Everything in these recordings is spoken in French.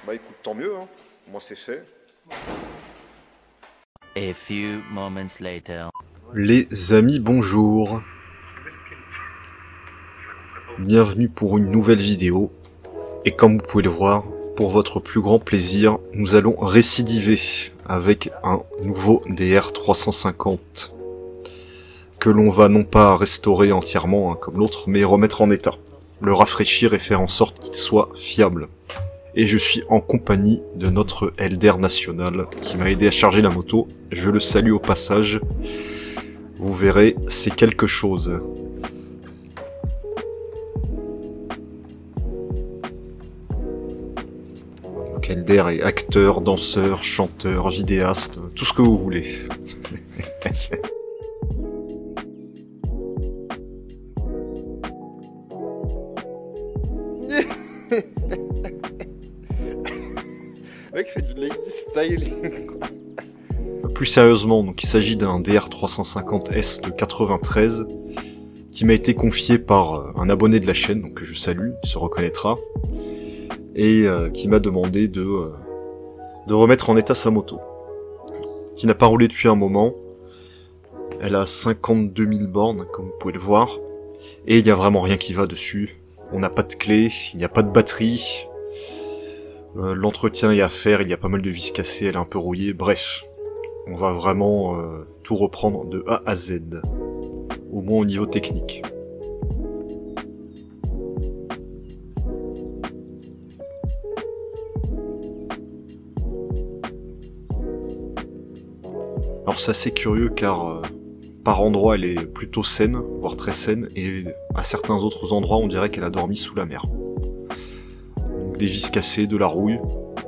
Bah écoute, tant mieux, hein. Moi c'est fait. A few moments later. Les amis, bonjour. Bienvenue pour une nouvelle vidéo. Et comme vous pouvez le voir, pour votre plus grand plaisir, nous allons récidiver avec un nouveau DR350 que l'on va non pas restaurer entièrement comme l'autre, mais remettre en état, le rafraîchir et faire en sorte qu'il soit fiable. Et je suis en compagnie de notre Elder national qui m'a aidé à charger la moto. Je le salue au passage. Vous verrez, c'est quelque chose. Donc Elder est acteur, danseur, chanteur, vidéaste, tout ce que vous voulez. Le mec fait du lady styling. Plus sérieusement, donc il s'agit d'un DR350S de 93 qui m'a été confié par un abonné de la chaîne, donc que je salue, il se reconnaîtra, et qui m'a demandé de remettre en état sa moto, qui n'a pas roulé depuis un moment. Elle a 52 000 bornes, comme vous pouvez le voir, et il n'y a vraiment rien qui va dessus. On n'a pas de clé, il n'y a pas de batterie. L'entretien est à faire, il y a pas mal de vis cassées, elle est un peu rouillée, bref. On va vraiment tout reprendre de A à Z, au moins au niveau technique. Alors c'est assez curieux car par endroits elle est plutôt saine, voire très saine, et à certains autres endroits on dirait qu'elle a dormi sous la mer. Des vis cassées, de la rouille,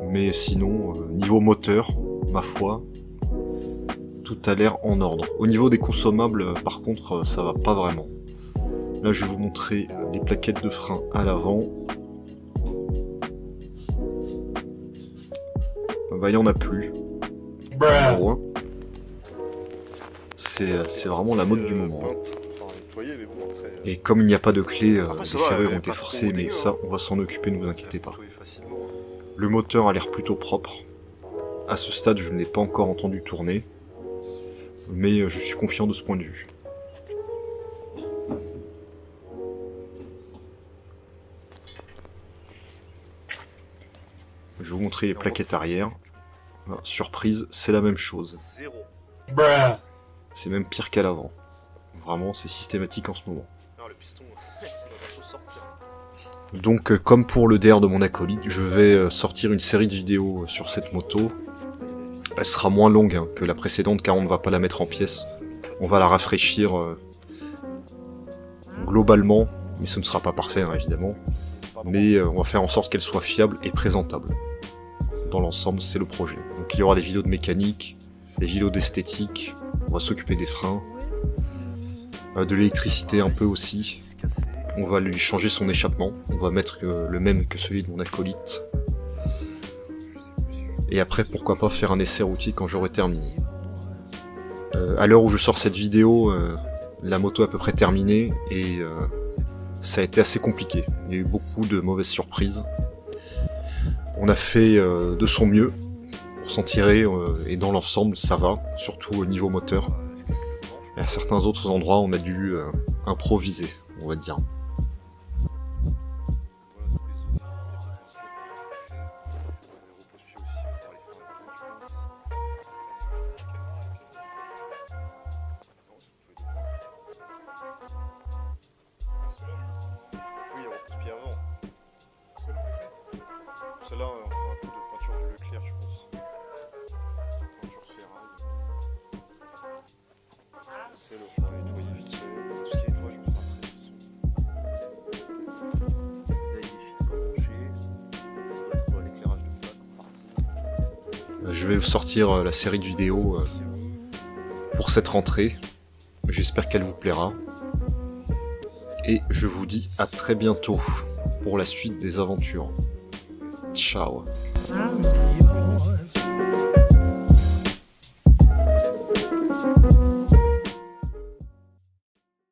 mais sinon, niveau moteur, ma foi, tout a l'air en ordre. Au niveau des consommables, par contre, ça va pas vraiment. Là, je vais vous montrer les plaquettes de frein à l'avant. Bah, il y en a plus. C'est vraiment la mode du moment. Et comme il n'y a pas de clé, les serrures ont été forcées, mais ça, on va s'en occuper, ne vous inquiétez pas. Le moteur a l'air plutôt propre. À ce stade, je ne l'ai pas encore entendu tourner, mais je suis confiant de ce point de vue. Je vais vous montrer les plaquettes arrière. Voilà, surprise, c'est la même chose. C'est même pire qu'à l'avant. Vraiment, c'est systématique en ce moment. Donc comme pour le DR de mon acolyte, je vais sortir une série de vidéos sur cette moto. Elle sera moins longue que la précédente car on ne va pas la mettre en pièces. On va la rafraîchir globalement, mais ce ne sera pas parfait évidemment. Mais on va faire en sorte qu'elle soit fiable et présentable. Dans l'ensemble, c'est le projet. Donc il y aura des vidéos de mécanique, des vidéos d'esthétique, on va s'occuper des freins, de l'électricité un peu aussi. On va lui changer son échappement, on va mettre le même que celui de mon acolyte. Et après, pourquoi pas faire un essai routier quand j'aurai terminé. À l'heure où je sors cette vidéo, la moto est à peu près terminée et ça a été assez compliqué. Il y a eu beaucoup de mauvaises surprises. On a fait de son mieux pour s'en tirer et dans l'ensemble ça va, surtout au niveau moteur. Et à certains autres endroits, on a dû improviser, on va dire. Oui, on repose-pied avant. Celle-là, on fera un peu de peinture du Leclerc, je pense. Peinture ferraille. C'est le fond nettoyer vite fait. Tout ce qui est nettoyage, on fera après. Là, il est fini pas branché. Ça va être l'éclairage de plaque. Je vais vous sortir la série de vidéos pour cette rentrée. J'espère qu'elle vous plaira. Et je vous dis à très bientôt pour la suite des aventures. Ciao.